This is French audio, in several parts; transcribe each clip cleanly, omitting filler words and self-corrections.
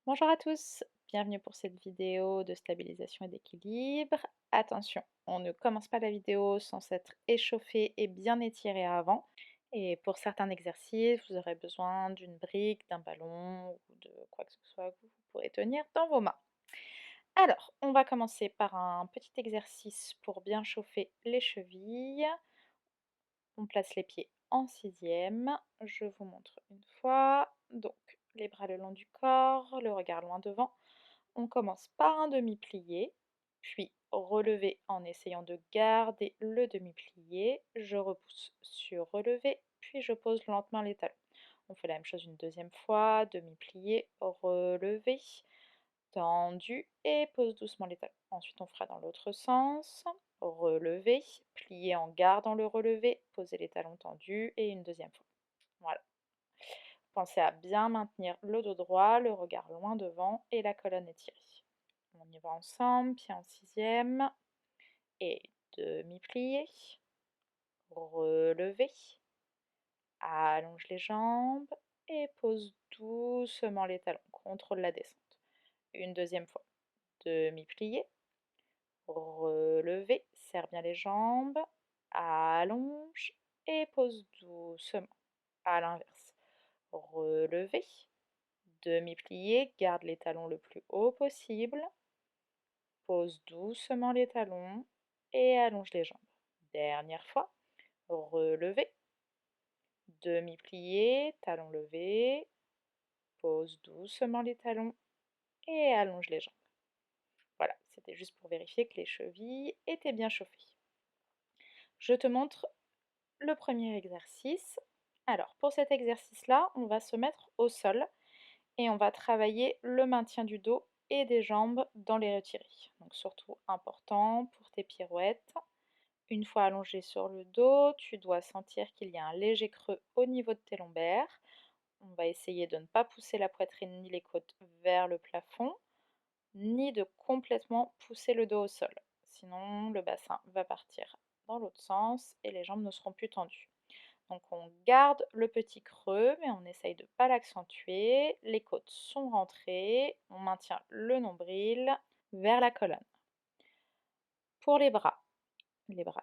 Bonjour à tous, bienvenue pour cette vidéo de stabilisation et d'équilibre. Attention, on ne commence pas la vidéo sans s'être échauffé et bien étiré avant. Et pour certains exercices, vous aurez besoin d'une brique, d'un ballon ou de quoi que ce soit que vous pourrez tenir dans vos mains. Alors, on va commencer par un petit exercice pour bien chauffer les chevilles. On place les pieds en sixième. Je vous montre une fois. Donc, les bras le long du corps, le regard loin devant. On commence par un demi-plié, puis relevé en essayant de garder le demi-plié. Je repousse sur relevé, puis je pose lentement les talons. On fait la même chose une deuxième fois, demi-plié, relevé, tendu et pose doucement les talons. Ensuite, on fera dans l'autre sens, relevé, plié en gardant le relevé, poser les talons tendus et une deuxième fois. Voilà. Pensez à bien maintenir le dos droit, le regard loin devant et la colonne étirée. On y va ensemble, pied en sixième et demi-plié, relevé, allonge les jambes et pose doucement les talons, contrôle la descente. Une deuxième fois, demi-plié, relevé, serre bien les jambes, allonge et pose doucement. À l'inverse, relevé, demi-plié, garde les talons le plus haut possible, pose doucement les talons et allonge les jambes. Dernière fois, relevé, demi-plié, talons levés, pose doucement les talons et allonge les jambes. Voilà, c'était juste pour vérifier que les chevilles étaient bien chauffées. Je te montre le premier exercice. Alors, pour cet exercice-là, on va se mettre au sol et on va travailler le maintien du dos et des jambes dans les retirés. Donc surtout important pour tes pirouettes. Une fois allongé sur le dos, tu dois sentir qu'il y a un léger creux au niveau de tes lombaires. On va essayer de ne pas pousser la poitrine ni les côtes vers le plafond, ni de complètement pousser le dos au sol. Sinon, le bassin va partir dans l'autre sens et les jambes ne seront plus tendues. Donc on garde le petit creux, mais on essaye de ne pas l'accentuer. Les côtes sont rentrées, on maintient le nombril vers la colonne. Pour les bras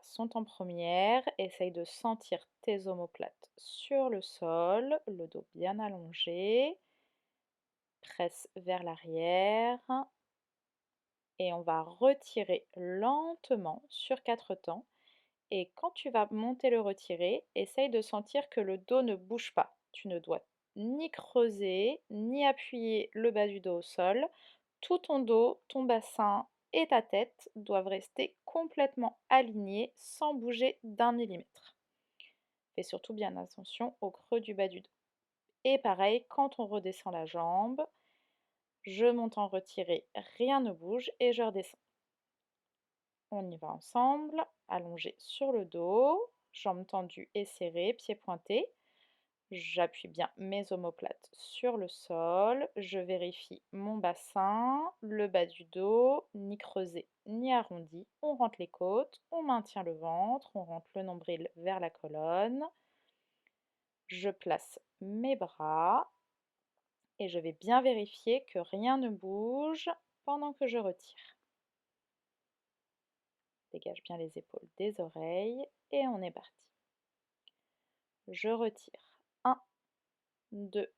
sont en première. Essaye de sentir tes omoplates sur le sol, le dos bien allongé. Presse vers l'arrière. Et on va retirer lentement sur 4 temps. Et quand tu vas monter le retirer, essaye de sentir que le dos ne bouge pas. Tu ne dois ni creuser, ni appuyer le bas du dos au sol. Tout ton dos, ton bassin et ta tête doivent rester complètement alignés sans bouger d'un millimètre. Fais surtout bien attention au creux du bas du dos. Et pareil, quand on redescend la jambe, je monte en retiré, rien ne bouge et je redescends. On y va ensemble, allongé sur le dos, jambes tendues et serrées, pieds pointés. J'appuie bien mes omoplates sur le sol, je vérifie mon bassin, le bas du dos, ni creusé ni arrondi. On rentre les côtes, on maintient le ventre, on rentre le nombril vers la colonne. Je place mes bras et je vais bien vérifier que rien ne bouge pendant que je retire. Dégage bien les épaules des oreilles et on est parti. Je retire 1, 2,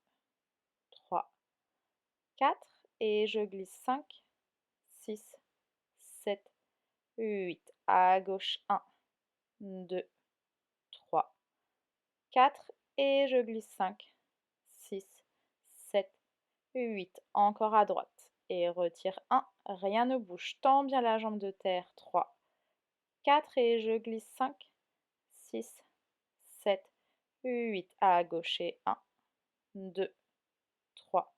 3, 4 et je glisse 5, 6, 7, 8. À gauche 1, 2, 3, 4 et je glisse 5, 6, 7, 8. Encore à droite et retire 1, rien ne bouge. Tends bien la jambe de terre. 3, 4 et je glisse 5, 6, 7, 8. À gauche et 1, 2, 3,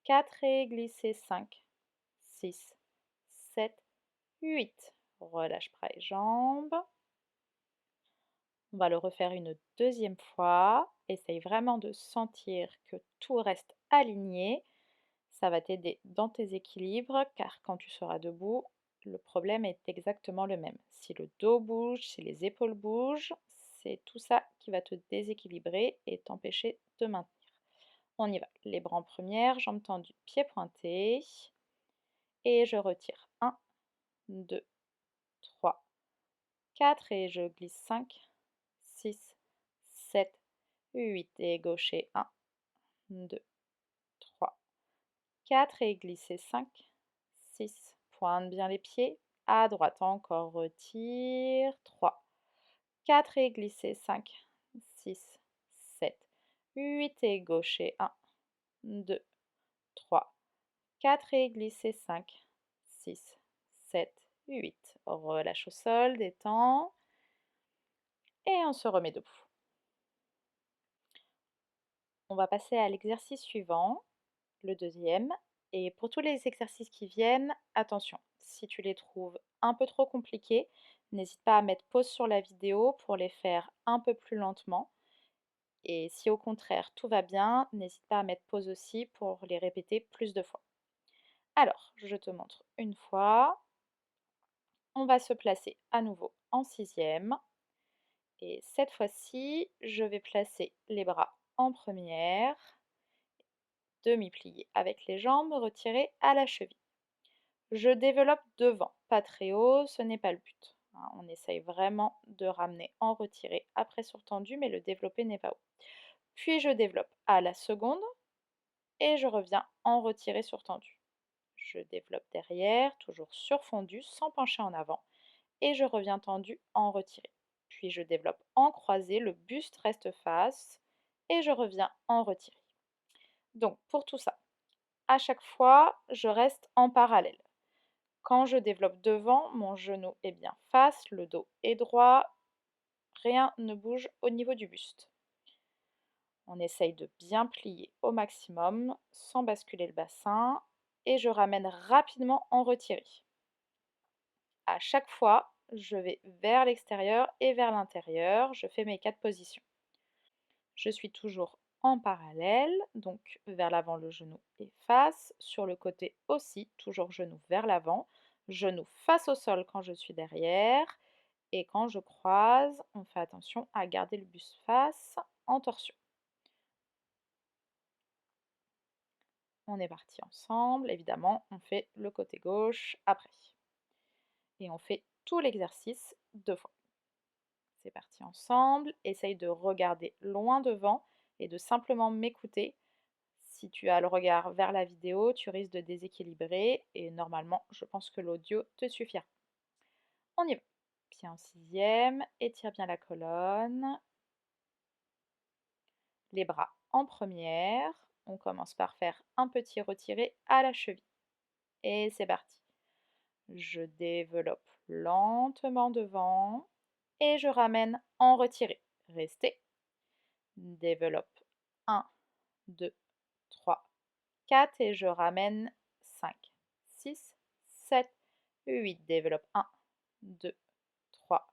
4 et glisser 5, 6, 7, 8. Relâche bras et jambes. On va le refaire une deuxième fois. Essaye vraiment de sentir que tout reste aligné. Ça va t'aider dans tes équilibres car quand tu seras debout, le problème est exactement le même. Si le dos bouge, si les épaules bougent, c'est tout ça qui va te déséquilibrer et t'empêcher de maintenir. On y va. Les bras en première, jambes tendues, pieds pointés. Et je retire. 1, 2, 3, 4 et je glisse 5, 6, 7, 8 et gaucher 1, 2, 3, 4 et glisser 5, 6, pointe bien les pieds, à droite encore, retire 3, 4 et glisser 5, 6, 7, 8 et gaucher 1, 2, 3, 4 et glisser 5, 6, 7, 8. Relâche au sol, détends et on se remet debout. On va passer à l'exercice suivant, le deuxième. Et pour tous les exercices qui viennent, attention, si tu les trouves un peu trop compliqués, n'hésite pas à mettre pause sur la vidéo pour les faire un peu plus lentement. Et si au contraire tout va bien, n'hésite pas à mettre pause aussi pour les répéter plus de fois. Alors, je te montre une fois. On va se placer à nouveau en sixième. Et cette fois-ci, je vais placer les bras en première, demi-plié avec les jambes retirées à la cheville. Je développe devant, pas très haut, ce n'est pas le but. On essaye vraiment de ramener en retiré après sur tendu, mais le développé n'est pas haut. Puis je développe à la seconde et je reviens en retiré sur tendu. Je développe derrière, toujours sur fondu, sans pencher en avant, et je reviens tendu en retiré. Puis je développe en croisé, le buste reste face, et je reviens en retiré. Donc pour tout ça, à chaque fois, je reste en parallèle. Quand je développe devant, mon genou est bien face, le dos est droit, rien ne bouge au niveau du buste. On essaye de bien plier au maximum sans basculer le bassin et je ramène rapidement en retiré. À chaque fois, je vais vers l'extérieur et vers l'intérieur, je fais mes 4 positions. Je suis toujours en parallèle, donc vers l'avant le genou est face, sur le côté aussi, toujours genou vers l'avant, genou face au sol quand je suis derrière, et quand je croise, on fait attention à garder le buste face en torsion. On est parti ensemble, évidemment, on fait le côté gauche après. Et on fait tout l'exercice 2 fois. C'est parti ensemble, essaye de regarder loin devant et de simplement m'écouter. Si tu as le regard vers la vidéo, tu risques de déséquilibrer et normalement, je pense que l'audio te suffira. On y va. Pied en sixième, étire bien la colonne. Les bras en première. On commence par faire un petit retiré à la cheville. Et c'est parti. Je développe lentement devant et je ramène en retiré. Restez. Développe 1, 2, 3, 4 et je ramène 5, 6, 7, 8. Développe 1, 2, 3,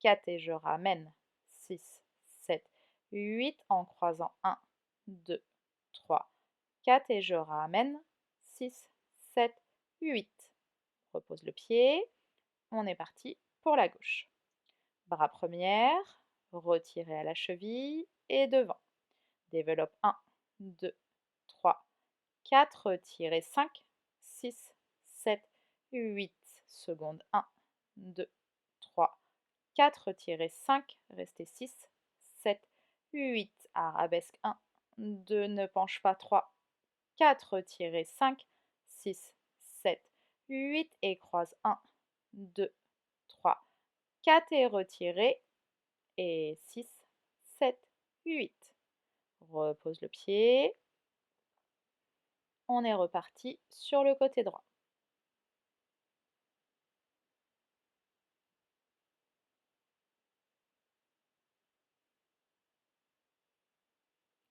4 et je ramène 6, 7, 8 en croisant 1, 2, 3, 4 et je ramène 6, 7, 8. Repose le pied. On est parti pour la gauche. Bras première, retirez à la cheville et devant. Développe 1, 2, 3, 4, retirez 5, 6, 7, 8. Seconde 1, 2, 3, 4, retirez 5, restez 6, 7, 8. Arabesque 1, 2, ne penche pas 3, 4, retirez 5, 6, 7, 8 et croise 1, 2, 3, 4 et retirez et 6, 7, 8. Repose le pied. On est reparti sur le côté droit.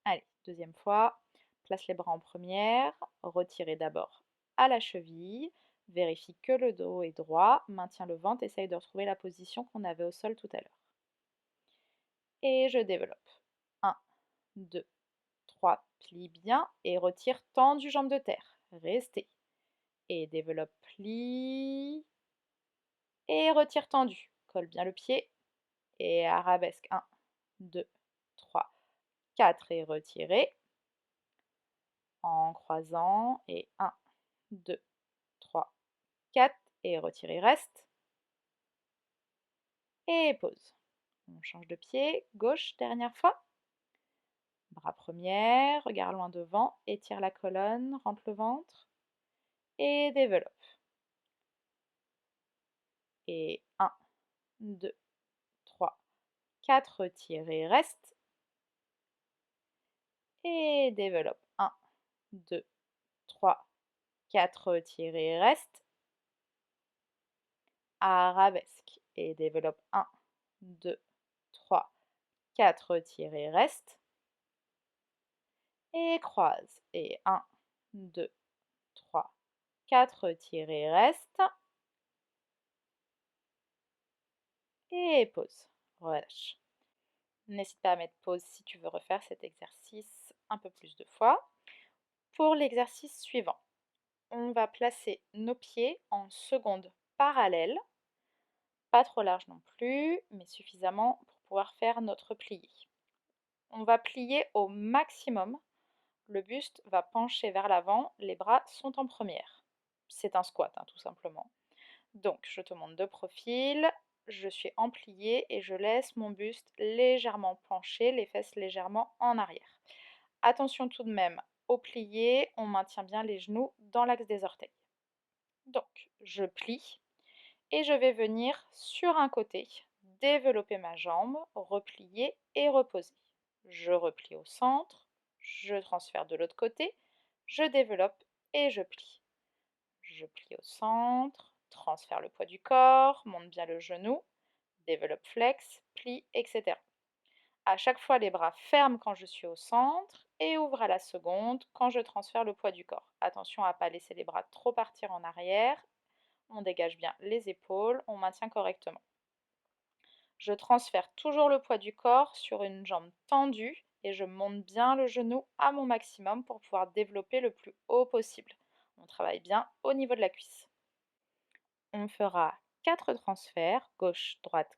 Allez, deuxième fois. Place les bras en première. Retirez d'abord à la cheville. Vérifie que le dos est droit. Maintiens le ventre. Essaye de retrouver la position qu'on avait au sol tout à l'heure. Et je développe. 1, 2, 3. Plie bien et retire tendu jambe de terre. Restez. Et développe, plie. Et retire tendu. Colle bien le pied. Et arabesque 1, 2, 3, 4 et retirez. en croisant, et 1, 2, 3, 4, et retirez, reste, et pause. On change de pied, gauche, dernière fois. Bras premier, regard loin devant, étire la colonne, rentre le ventre, et développe. Et 1, 2, 3, 4, retire et reste, et développe. 1, 2, 3, 4, retire et reste, arabesque, et développe. 1, 2, 3, 4, retire et reste, et croise, et 1, 2, 3, 4, retire et reste, et pause, relâche. N'hésite pas à mettre pause si tu veux refaire cet exercice un peu plus de fois. Pour l'exercice suivant, on va placer nos pieds en seconde parallèle, pas trop large non plus, mais suffisamment pour pouvoir faire notre plié. On va plier au maximum, le buste va pencher vers l'avant, les bras sont en première. C'est un squat, hein, tout simplement. Donc, je te montre de profil, je suis en plié et je laisse mon buste légèrement penché, les fesses légèrement en arrière. Attention tout de même au plié, on maintient bien les genoux dans l'axe des orteils. Donc, je plie et je vais venir sur un côté, développer ma jambe, replier et reposer. Je replie au centre, je transfère de l'autre côté, je développe et je plie. Je plie au centre, transfère le poids du corps, monte bien le genou, développe flex, plie, etc. À chaque fois, les bras ferment quand je suis au centre et ouvrent à la seconde quand je transfère le poids du corps. Attention à ne pas laisser les bras trop partir en arrière. On dégage bien les épaules, on maintient correctement. Je transfère toujours le poids du corps sur une jambe tendue et je monte bien le genou à mon maximum pour pouvoir développer le plus haut possible. On travaille bien au niveau de la cuisse. On fera 4 transferts, gauche, droite,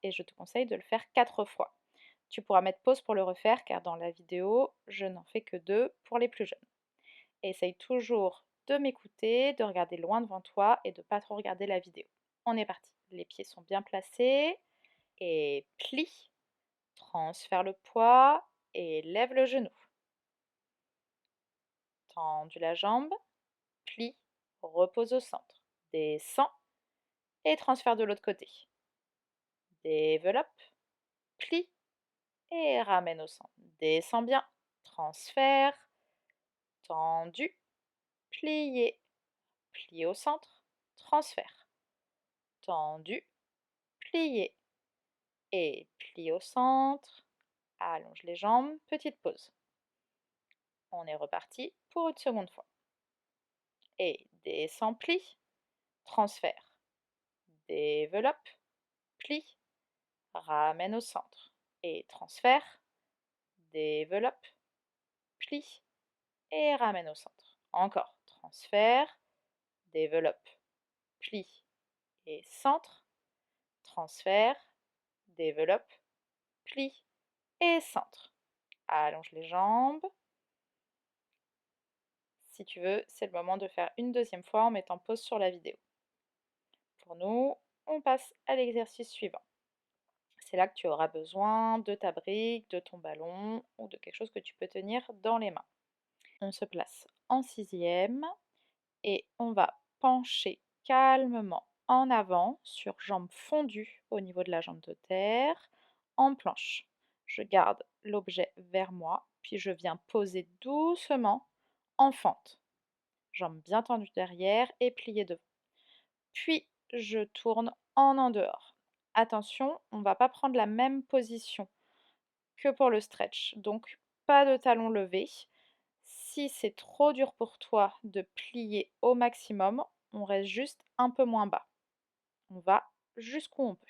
et je te conseille de le faire 4 fois. Tu pourras mettre pause pour le refaire car dans la vidéo, je n'en fais que 2 pour les plus jeunes. Essaye toujours de m'écouter, de regarder loin devant toi et de ne pas trop regarder la vidéo. On est parti. Les pieds sont bien placés et plie. Transfère le poids et lève le genou. Tendu la jambe, plie, repose au centre. Descends et transfère de l'autre côté. Développe, plie et ramène au centre. Descends bien, transfère, tendu, plié, plie au centre, transfert, tendu, plié et plie au centre, allonge les jambes, petite pause. On est reparti pour une seconde fois. Et descend, plie, transfert, développe, plie, ramène au centre et transfert, développe, plie et ramène au centre. Encore, transfert, développe, plie et centre, transfert, développe, plie et centre. Allonge les jambes. Si tu veux, c'est le moment de faire une deuxième fois en mettant pause sur la vidéo. Pour nous, on passe à l'exercice suivant. C'est là que tu auras besoin de ta brique, de ton ballon ou de quelque chose que tu peux tenir dans les mains. On se place en sixième et on va pencher calmement en avant sur jambe fondue au niveau de la jambe de terre en planche. Je garde l'objet vers moi, puis je viens poser doucement en fente. Jambe bien tendue derrière et pliée devant. Puis je tourne en dehors. Attention, on ne va pas prendre la même position que pour le stretch. Donc pas de talons levés. Si c'est trop dur pour toi de plier au maximum, on reste juste un peu moins bas. On va jusqu'où on peut.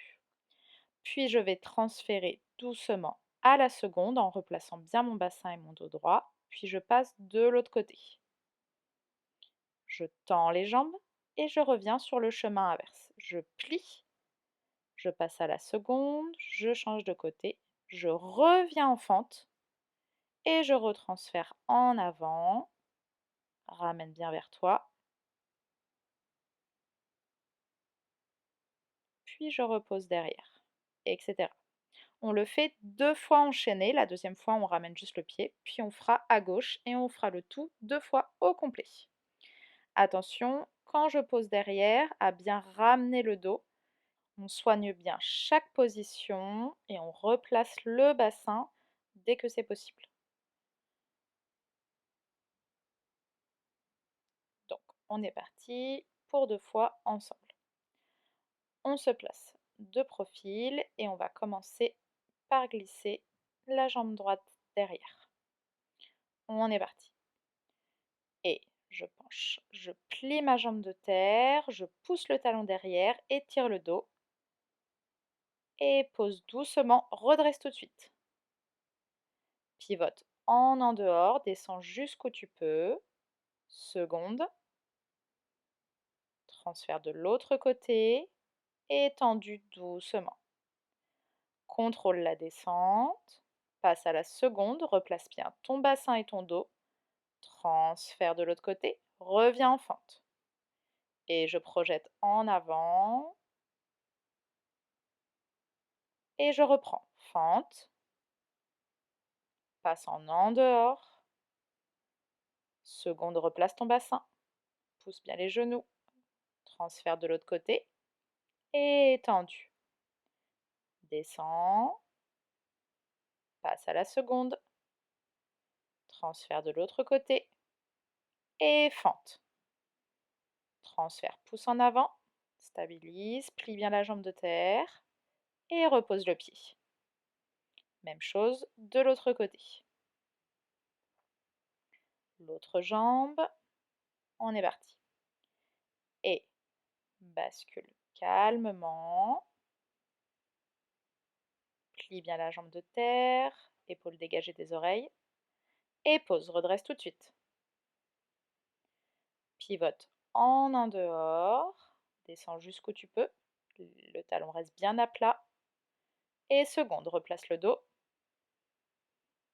Puis je vais transférer doucement à la seconde en replaçant bien mon bassin et mon dos droit. Puis je passe de l'autre côté. Je tends les jambes et je reviens sur le chemin inverse. Je plie, je passe à la seconde, je change de côté, je reviens en fente et je retransfère en avant, ramène bien vers toi, puis je repose derrière, etc. On le fait 2 fois enchaîné, la deuxième fois on ramène juste le pied, puis on fera à gauche et on fera le tout 2 fois au complet. Attention, quand je pose derrière, à bien ramener le dos, on soigne bien chaque position et on replace le bassin dès que c'est possible. Donc on est parti pour 2 fois ensemble. On se place de profil et on va commencer par glisser la jambe droite derrière. On est parti. Et je penche, je plie ma jambe de terre, je pousse le talon derrière, étire le dos et pose doucement, redresse tout de suite. Pivote en dehors, descends jusqu'où tu peux. Seconde. Transfert de l'autre côté, étendu doucement. Contrôle la descente, passe à la seconde, replace bien ton bassin et ton dos. Transfert de l'autre côté, reviens en fente. Et je projette en avant. Et je reprends. Fente. Passe en dehors. Seconde, replace ton bassin. Pousse bien les genoux. Transfert de l'autre côté. Étendu. Descends. Passe à la seconde. Transfert de l'autre côté. Et fente. Transfert, pousse en avant. Stabilise, plie bien la jambe de terre. Et repose le pied. Même chose de l'autre côté. L'autre jambe. On est parti. Et bascule calmement. Plie bien la jambe de terre. Épaules dégagées des oreilles. Et pose, redresse tout de suite. Pivote en dehors. Descends jusqu'où tu peux. Le talon reste bien à plat. Et seconde, replace le dos.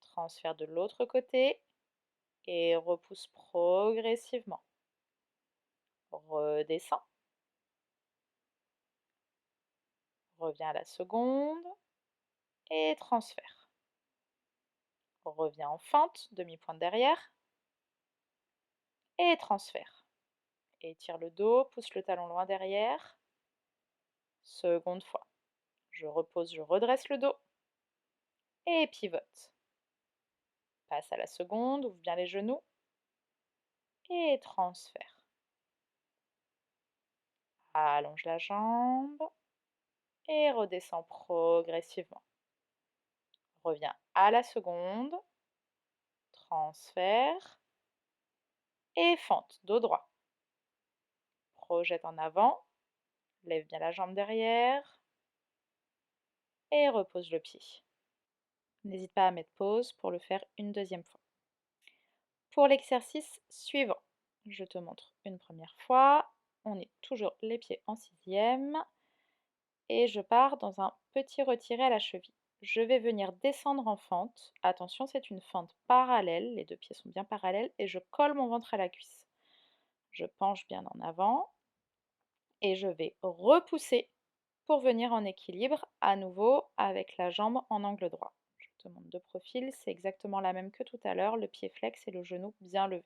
Transfert de l'autre côté. Et repousse progressivement. Redescends. Reviens à la seconde. Et transfert. Reviens en fente, demi-pointe derrière. Et transfert. Étire le dos, pousse le talon loin derrière. Seconde fois. Je repose, je redresse le dos. Et pivote. Passe à la seconde, ouvre bien les genoux. Et transfert. Allonge la jambe. Et redescends progressivement. Reviens à la seconde. Transfert. Et fente, dos droit. Projette en avant. Lève bien la jambe derrière. Et repose le pied. N'hésite pas à mettre pause pour le faire une deuxième fois. Pour l'exercice suivant, je te montre une première fois. On est toujours les pieds en sixième. Et je pars dans un petit retiré à la cheville. Je vais venir descendre en fente. Attention, c'est une fente parallèle. Les deux pieds sont bien parallèles. Et je colle mon ventre à la cuisse. Je penche bien en avant. Et je vais repousser pour venir en équilibre à nouveau avec la jambe en angle droit. Je te montre de profil, c'est exactement la même que tout à l'heure, le pied flex et le genou bien levé.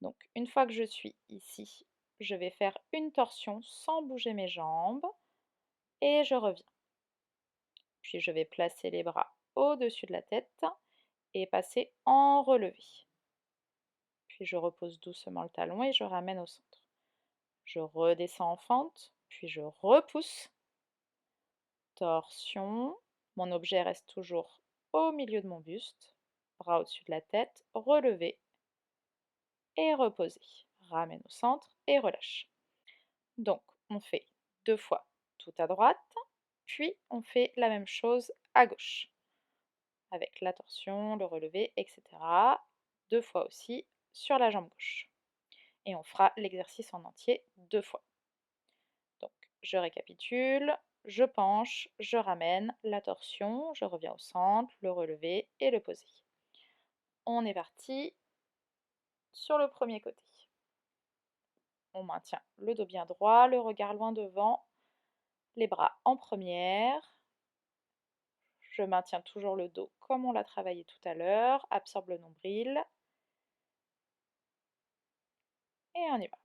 Donc une fois que je suis ici, je vais faire une torsion sans bouger mes jambes et je reviens. Puis je vais placer les bras au-dessus de la tête et passer en relevé. Puis je repose doucement le talon et je ramène au centre. Je redescends en fente, puis je repousse. Torsion. Mon objet reste toujours au milieu de mon buste. Bras au-dessus de la tête, relevé et reposé. Ramène au centre et relâche. Donc, on fait 2 fois tout à droite, puis on fait la même chose à gauche. Avec la torsion, le relevé, etc. 2 fois aussi sur la jambe gauche. Et on fera l'exercice en entier 2 fois. Donc, je récapitule, je penche, je ramène la torsion, je reviens au centre, le relevé et le poser. On est parti sur le premier côté. On maintient le dos bien droit, le regard loin devant, les bras en première. Je maintiens toujours le dos comme on l'a travaillé tout à l'heure, absorbe le nombril. Et on y va.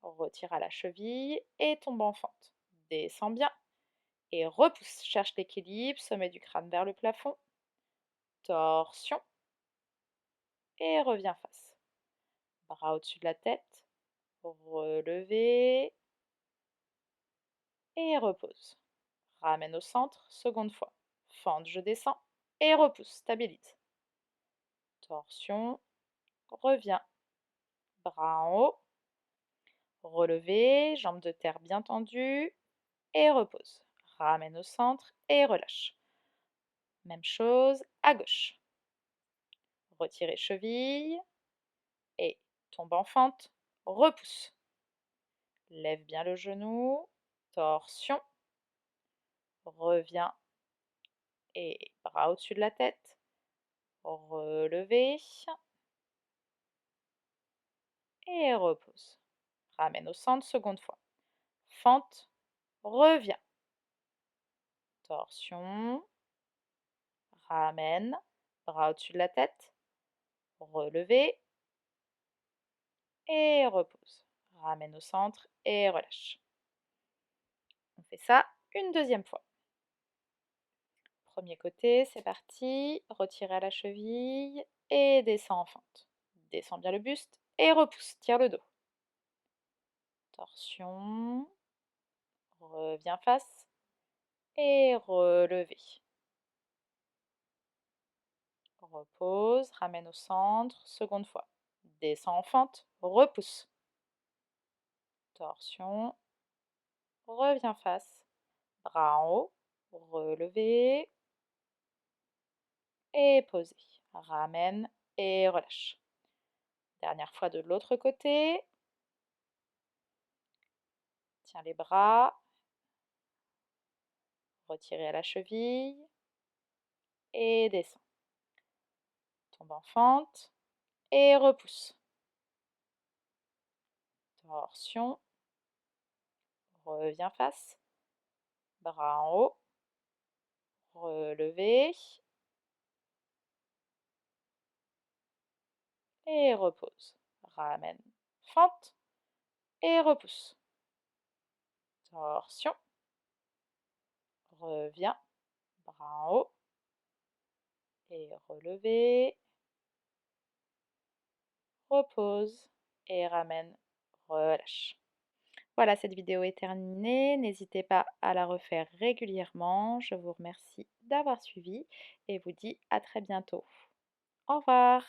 Retire à la cheville et tombe en fente. Descends bien et repousse. Cherche l'équilibre, sommet du crâne vers le plafond. Torsion et reviens face. Bras au-dessus de la tête. Relever et repose. Ramène au centre, seconde fois. Fente, je descends et repousse, stabilise. Torsion, reviens. Bras en haut. Relever, jambes de terre bien tendues et repose. Ramène au centre et relâche. Même chose à gauche. Retirez cheville et tombe en fente, repousse. Lève bien le genou, torsion, reviens et bras au-dessus de la tête, relevez et repose. Ramène au centre, seconde fois. Fente, reviens. Torsion, ramène, bras au-dessus de la tête, relevez et repose. Ramène au centre et relâche. On fait ça une deuxième fois. Premier côté, c'est parti. Retirez à la cheville et descends en fente. Descends bien le buste et repousse. Tire le dos. Torsion. Reviens face et relevez. Repose. Ramène au centre. Seconde fois. Descends en fente. Repousse. Torsion. Reviens face. Bras en haut. Relevez. Et posez. Ramène et relâche. Dernière fois de l'autre côté. Tiens les bras. Retirez à la cheville et descends. Tombe en fente et repousse. Torsion. Reviens face. Bras en haut. Relevez. Et repose. Ramène. Fente et repousse. Torsion. Reviens. Bras en haut. Et relevez. Repose. Et ramène. Relâche. Voilà, cette vidéo est terminée. N'hésitez pas à la refaire régulièrement. Je vous remercie d'avoir suivi et vous dis à très bientôt. Au revoir.